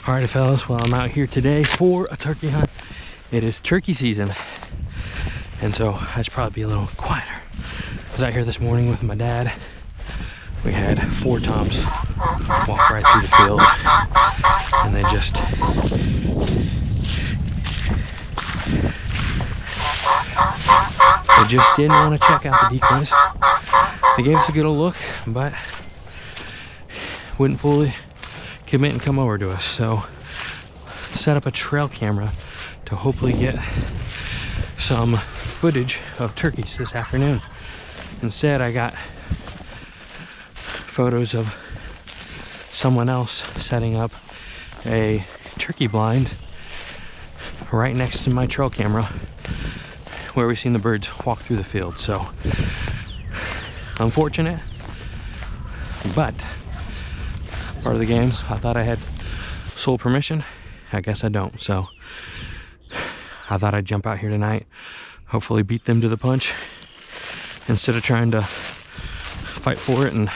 All right, fellas, well, I'm out here today for a turkey hunt. It is turkey season, and so I should probably be a little quieter. I was out here this morning with my dad. We had 4 toms walk right through the field, and they just didn't want to check out the decoys. They gave us a good old look, but wouldn't fully commit and come over to us. So set up a trail camera to hopefully get some footage of turkeys this afternoon. Instead, I got photos of someone else setting up a turkey blind right next to my trail camera where we've seen the birds walk through the field. So unfortunate, but part of the game. I thought I had sole permission. I guess I don't. So I thought I'd jump out here tonight, hopefully beat them to the punch instead of trying to fight for it, and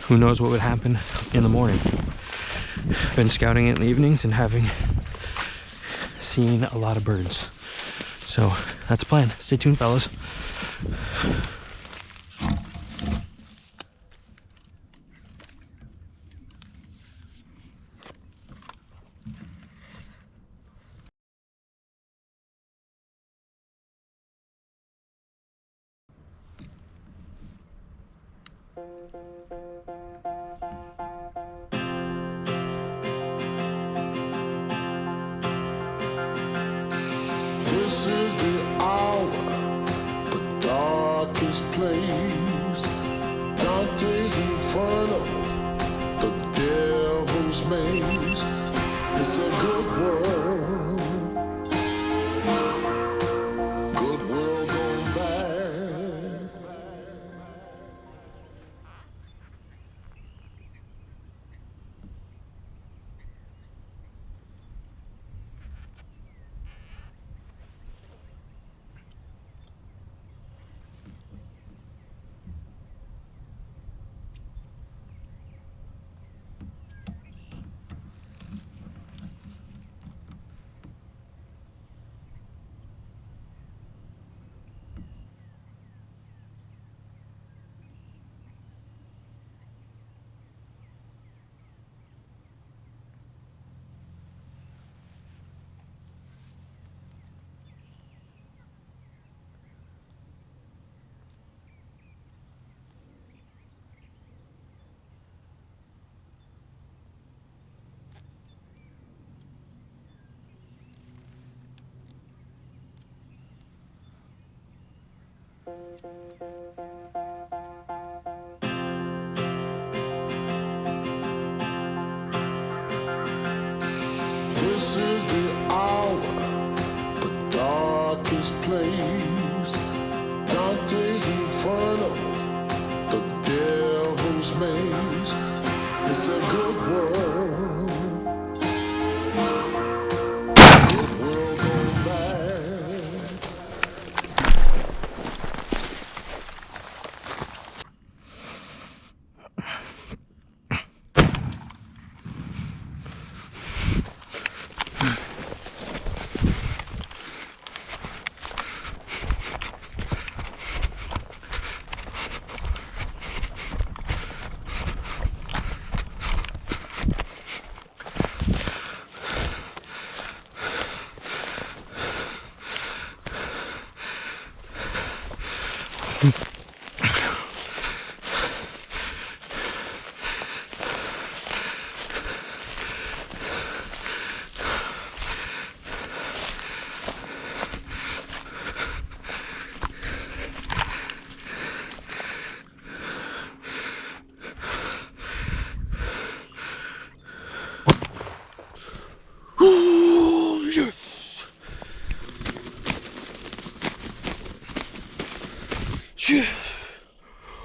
who knows what would happen in the morning. Been scouting it in the evenings and having seen a lot of birds. So that's the plan. Stay tuned, fellas. This is the hour, the darkest place. Dante's Inferno, the devil's maze. It's a good world, good world gone bad. This is the hour, the darkest place. Dante's Inferno, the devil's maze. It's a good world, good world gone bad.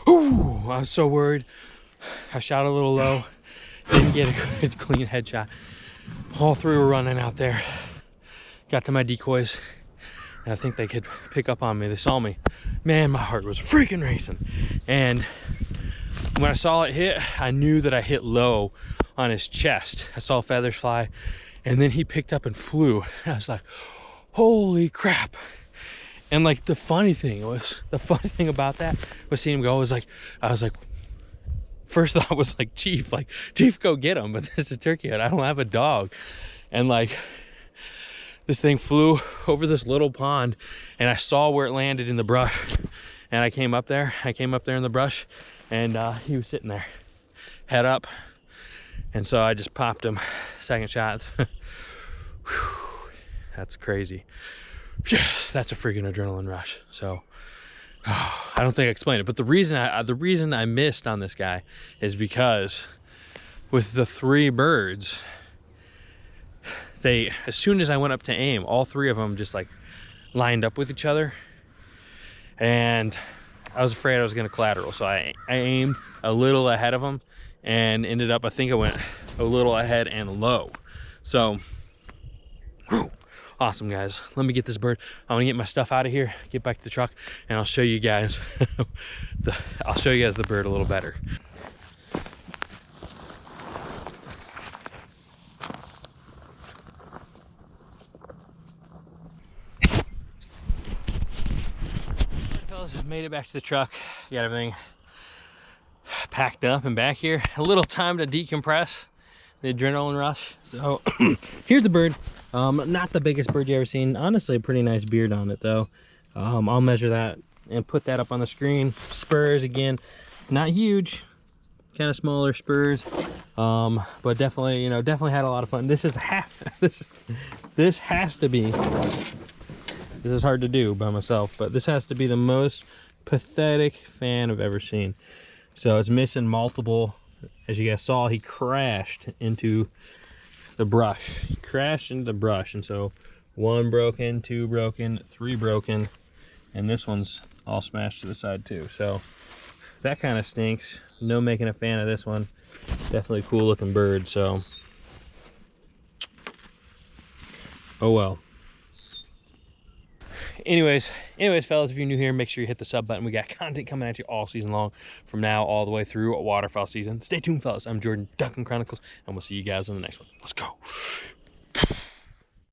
Ooh, I was so worried. I shot a little low, didn't get a good clean headshot. All 3 were running out there. Got to my decoys, and I think they could pick up on me. They saw me. Man, my heart was freaking racing. And when I saw it hit, I knew that I hit low on his chest. I saw feathers fly, and then he picked up and flew. I was like, holy crap. And like the funny thing about that was seeing him go, I was like, first thought was like, Chief, go get him. But this is a turkey head. I don't have a dog. And like, this thing flew over this little pond, and I saw where it landed in the brush. And I came up there in the brush, and he was sitting there, head up. And so I just popped him, second shot. That's crazy. Yes, that's a freaking adrenaline rush. So I don't think I explained it, but the reason I missed on this guy is because with the 3 birds, as soon as I went up to aim, all 3 of them just like lined up with each other, and I was afraid I was going to collateral, so I aimed a little ahead of them and ended up, I think I went a little ahead and low. So whew, awesome, guys. Let me get this bird. I'm gonna get my stuff out of here, get back to the truck, and I'll show you guys the bird a little better. Fellas, just made it back to the truck. Got everything packed up and back here. A little time to decompress the adrenaline rush. So here's the bird. Not the biggest bird you ever seen. Honestly, a pretty nice beard on it though. I'll measure that and put that up on the screen. Spurs, again, not huge, kind of smaller spurs, but definitely, you know, definitely had a lot of fun. This is this has to be, this is hard to do by myself, but this has to be the most pathetic fan I've ever seen. So it's missing multiple. As you guys saw, he crashed into the brush. He crashed into the brush, and so 1 broken, 2 broken, 3 broken, and this one's all smashed to the side too. So that kind of stinks. No making a fan of this one. Definitely a cool looking bird. So oh well. Anyways, fellas, if you're new here, make sure you hit the sub button. We got content coming at you all season long, from now all the way through waterfowl season. Stay tuned, fellas. I'm Jordan, Ducks Gun Chronicles, and we'll see you guys on the next one. Let's go.